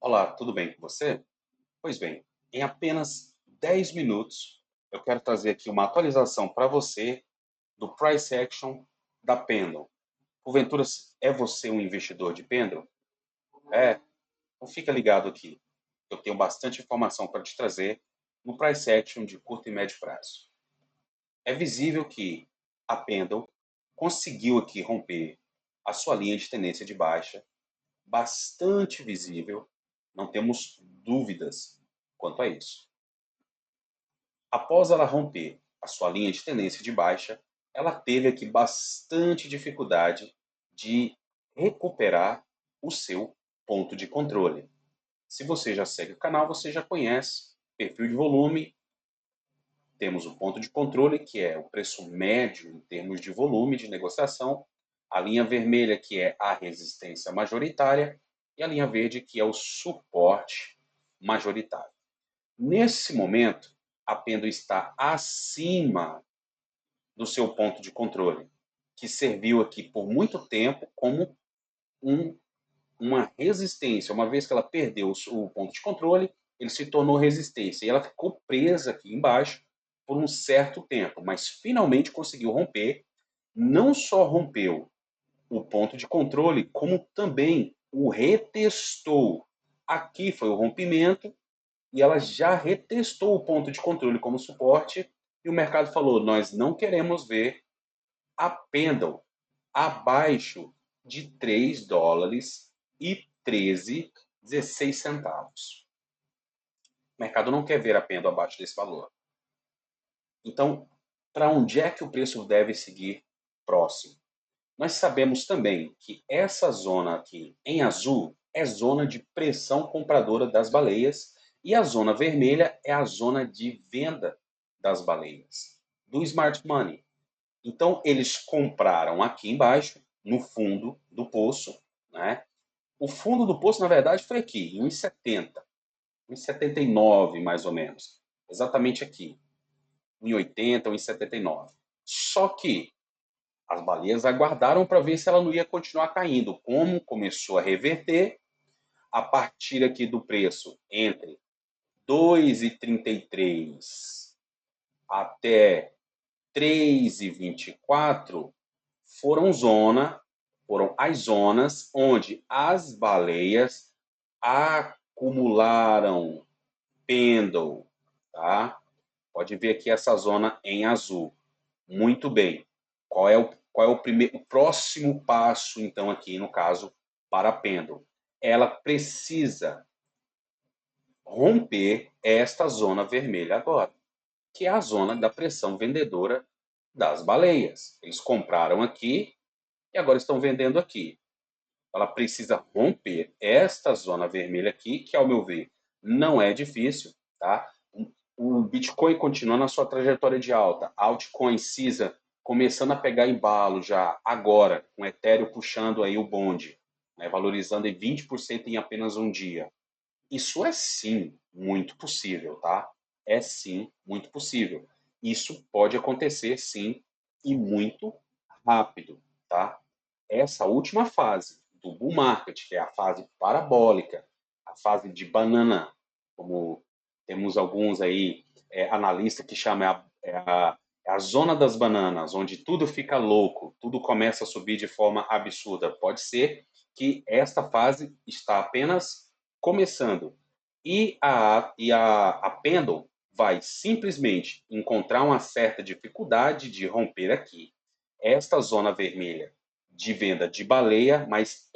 Olá, tudo bem com você? Pois bem, em apenas 10 minutos eu quero trazer aqui uma atualização para você do price action da Pendle. Porventura, é você um investidor de Pendle? É? Então fica ligado aqui. Eu tenho bastante informação para te trazer no price action de curto e médio prazo. É visível que a Pendle conseguiu aqui romper a sua linha de tendência de baixa, bastante visível, não temos dúvidas quanto a isso. Após ela romper a sua linha de tendência de baixa, ela teve aqui bastante dificuldade de recuperar o seu ponto de controle. Se você já segue o canal, você já conhece perfil de volume. Temos o ponto de controle, que é o preço médio em termos de volume de negociação, a linha vermelha, que é a resistência majoritária, e a linha verde, que é o suporte majoritário. Nesse momento, a Pendo está acima do seu ponto de controle, que serviu aqui por muito tempo como um, uma resistência. Uma vez que ela perdeu o ponto de controle, ele se tornou resistência e ela ficou presa aqui embaixo por um certo tempo, mas finalmente conseguiu romper. Não só rompeu o ponto de controle, como também o retestou. Aqui foi o rompimento e ela já retestou o ponto de controle como suporte e o mercado falou: nós não queremos ver a Pendle abaixo de 3 dólares e 16 centavos. O mercado não quer ver a Pendle abaixo desse valor. Então, para onde é que o preço deve seguir próximo? Nós sabemos também que essa zona aqui em azul é zona de pressão compradora das baleias e a zona vermelha é a zona de venda das baleias, do smart money. Então, eles compraram aqui embaixo, no fundo do poço, né? O fundo do poço, na verdade, foi aqui, em 1,70, 1,79 mais ou menos. Exatamente aqui, em 80 ou em 79. Só que as baleias aguardaram para ver se ela não ia continuar caindo. Como começou a reverter, a partir aqui do preço entre 2,33 até 3,24 foram as zonas onde as baleias acumularam pendle, tá? Pode ver aqui essa zona em azul. Muito bem. Qual é o próximo passo, então, aqui no caso, para a pendle? Ela precisa romper esta zona vermelha agora, que é a zona da pressão vendedora das baleias. Eles compraram aqui e agora estão vendendo aqui. Ela precisa romper esta zona vermelha aqui, que, ao meu ver, não é difícil, tá? O Bitcoin continua na sua trajetória de alta. A altcoin CISA começando a pegar embalo já agora, com o Ethereum puxando aí o bonde, né, valorizando em 20% em apenas um dia. Isso é sim muito possível, tá? É sim muito possível. Isso pode acontecer sim e muito rápido, tá? Essa última fase do bull market, que é a fase parabólica, a fase de banana, como temos alguns aí analistas que chamam a zona das bananas, onde tudo fica louco, tudo começa a subir de forma absurda. Pode ser que esta fase está apenas começando. E a Pendle vai simplesmente encontrar uma certa dificuldade de romper aqui esta zona vermelha de venda de baleia, mas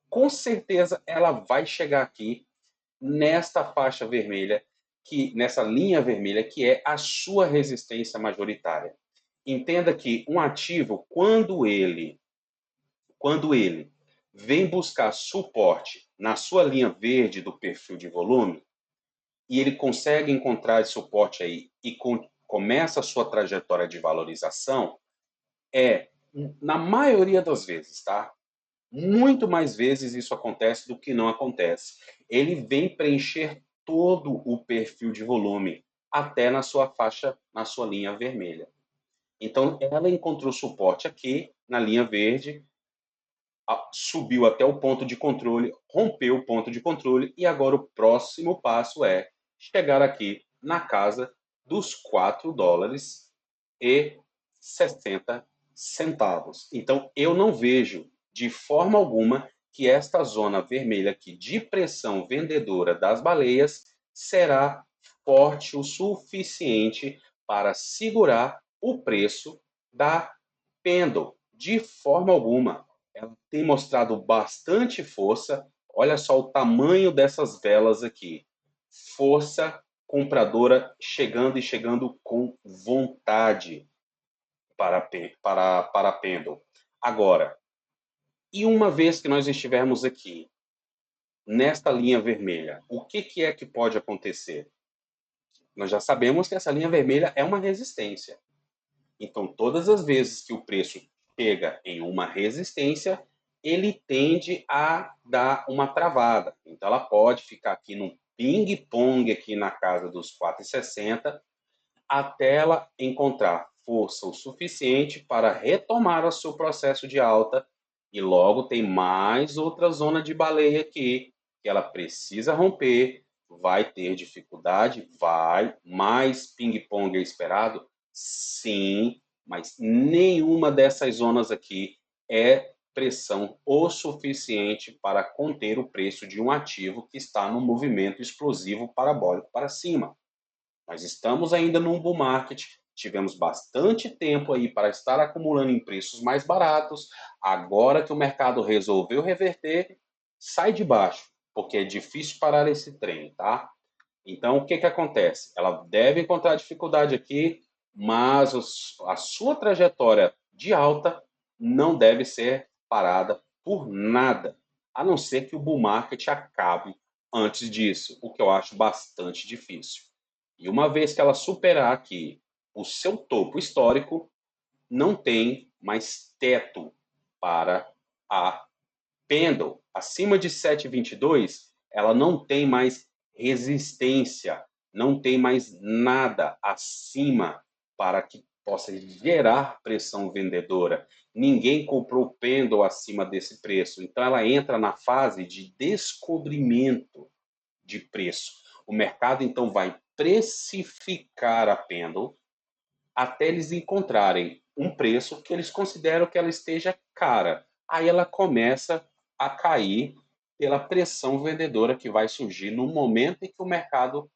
com certeza ela vai chegar aqui nesta faixa vermelha, nessa linha vermelha, que é a sua resistência majoritária. Entenda que um ativo, quando ele vem buscar suporte na sua linha verde do perfil de volume, e ele consegue encontrar esse suporte aí e começa a sua trajetória de valorização, na maioria das vezes, tá? Muito mais vezes isso acontece do que não acontece. Ele vem preencher todo o perfil de volume, até na sua faixa, na sua linha vermelha. Então, ela encontrou suporte aqui, na linha verde, subiu até o ponto de controle, rompeu o ponto de controle e agora o próximo passo é chegar aqui na casa dos 4 dólares e 60 centavos. Então eu não vejo de forma alguma que esta zona vermelha aqui de pressão vendedora das baleias será forte o suficiente para segurar o preço da Pendle. De forma alguma. Ela tem mostrado bastante força. Olha só o tamanho dessas velas aqui. Força compradora chegando e chegando com vontade para a Pendle. Agora, e uma vez que nós estivermos aqui, nesta linha vermelha, o que é que pode acontecer? Nós já sabemos que essa linha vermelha é uma resistência. Então, todas as vezes que o preço chega em uma resistência, ele tende a dar uma travada. Então, ela pode ficar aqui num ping-pong aqui na casa dos 4,60 até ela encontrar força o suficiente para retomar o seu processo de alta e logo tem mais outra zona de baleia aqui que ela precisa romper, vai ter dificuldade, vai, mais ping-pong é esperado? Sim, mas nenhuma dessas zonas aqui é pressão o suficiente para conter o preço de um ativo que está no movimento explosivo parabólico para cima. Nós estamos ainda num bull market, tivemos bastante tempo aí para estar acumulando em preços mais baratos. Agora que o mercado resolveu reverter, sai de baixo, porque é difícil parar esse trem, tá? Então, o que que acontece? Ela deve encontrar dificuldade aqui, mas a sua trajetória de alta não deve ser parada por nada, a não ser que o bull market acabe antes disso, o que eu acho bastante difícil. E uma vez que ela superar aqui o seu topo histórico, não tem mais teto para a Pendle. Acima de 7,22, ela não tem mais resistência, não tem mais nada acima para que possa gerar pressão vendedora. Ninguém comprou Pendle acima desse preço. Então ela entra na fase de descobrimento de preço. O mercado então vai precificar a Pendle até eles encontrarem um preço que eles consideram que ela esteja cara. Aí ela começa a cair pela pressão vendedora que vai surgir no momento em que o mercado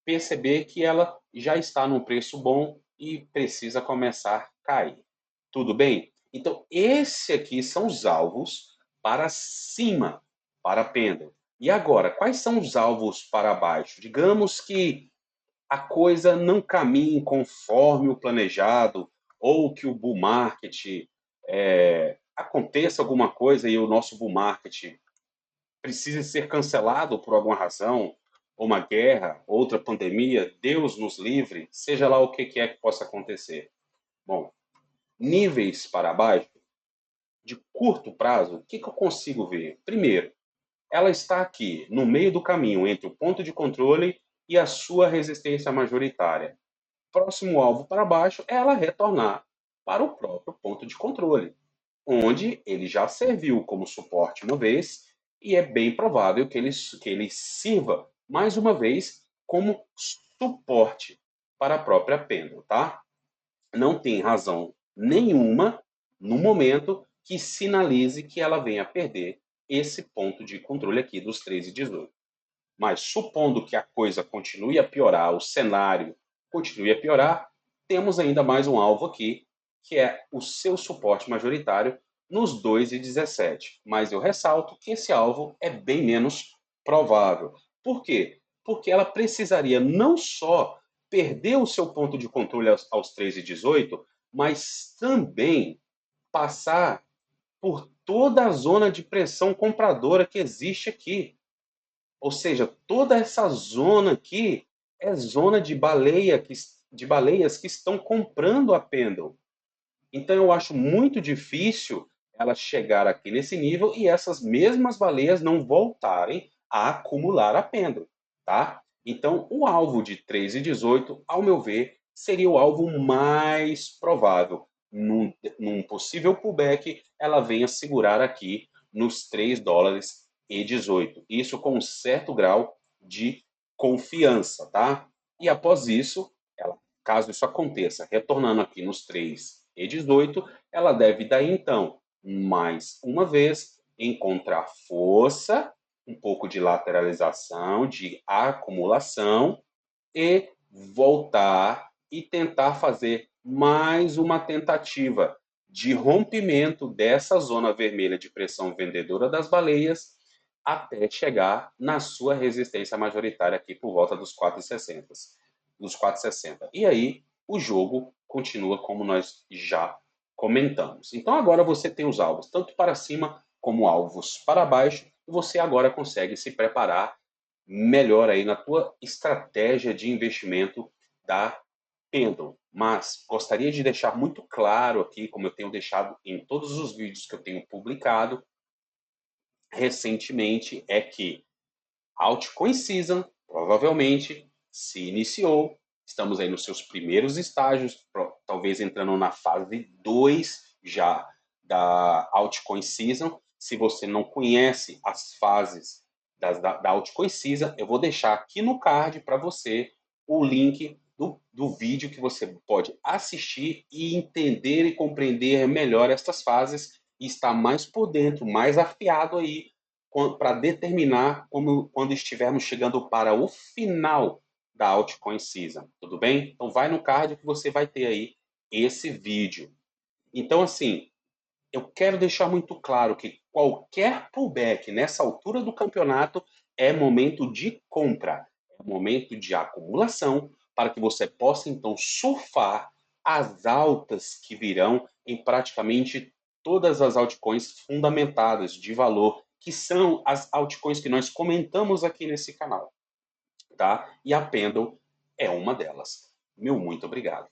perceber que ela já está num preço bom e precisa começar a cair. Tudo bem? Então, esse aqui são os alvos para cima, para a Pendle. E agora, quais são os alvos para baixo? Digamos que a coisa não caminhe conforme o planejado, ou que o bull market aconteça alguma coisa e o nosso bull market precise ser cancelado por alguma razão, ou uma guerra, outra pandemia, Deus nos livre, seja lá o que é que possa acontecer. Bom, níveis para baixo, de curto prazo, o que eu consigo ver? Primeiro, ela está aqui, no meio do caminho entre o ponto de controle e a sua resistência majoritária. Próximo alvo para baixo é ela retornar para o próprio ponto de controle, onde ele já serviu como suporte uma vez e é bem provável que ele sirva mais uma vez como suporte para a própria Pendle, tá? Não tem razão nenhuma no momento que sinalize que ela venha a perder esse ponto de controle aqui dos 13,18. Mas supondo que a coisa continue a piorar, o cenário continue a piorar, temos ainda mais um alvo aqui, que é o seu suporte majoritário nos 2,17. Mas eu ressalto que esse alvo é bem menos provável. Por quê? Porque ela precisaria não só perder o seu ponto de controle aos 13,18, mas também passar por toda a zona de pressão compradora que existe aqui. Ou seja, toda essa zona aqui é zona de de baleias que estão comprando a Pendle. Então eu acho muito difícil ela chegar aqui nesse nível e essas mesmas baleias não voltarem a acumular a Pendle, tá? Então o alvo de 13,18, ao meu ver, seria o alvo mais provável. Num possível pullback, ela venha segurar aqui nos 3 dólares e 18. Isso com um certo grau de confiança, tá? E após isso, ela, caso isso aconteça, retornando aqui nos 3 e 18, ela deve daí então, mais uma vez, encontrar força, um pouco de lateralização, de acumulação e voltar e tentar fazer mais uma tentativa de rompimento dessa zona vermelha de pressão vendedora das baleias até chegar na sua resistência majoritária aqui por volta dos 4,60. Dos 4,60. E aí o jogo continua como nós já comentamos. Então agora você tem os alvos tanto para cima como alvos para baixo. E você agora consegue se preparar melhor aí na tua estratégia de investimento da Pendle. Mas gostaria de deixar muito claro aqui, como eu tenho deixado em todos os vídeos que eu tenho publicado recentemente, é que Altcoin Season provavelmente se iniciou. Estamos aí nos seus primeiros estágios, talvez entrando na fase 2 já da Altcoin Season. Se você não conhece as fases da Altcoin Season, eu vou deixar aqui no card para você o link do vídeo que você pode assistir e entender e compreender melhor estas fases e estar mais por dentro, mais afiado aí para determinar quando estivermos chegando para o final da Altcoin Season, tudo bem? Então vai no card que você vai ter aí esse vídeo. Então assim, eu quero deixar muito claro que qualquer pullback nessa altura do campeonato é momento de compra, é momento de acumulação para que você possa então surfar as altas que virão em praticamente todas as altcoins fundamentadas de valor, que são as altcoins que nós comentamos aqui nesse canal, tá? E a Pendle é uma delas. Meu muito obrigado.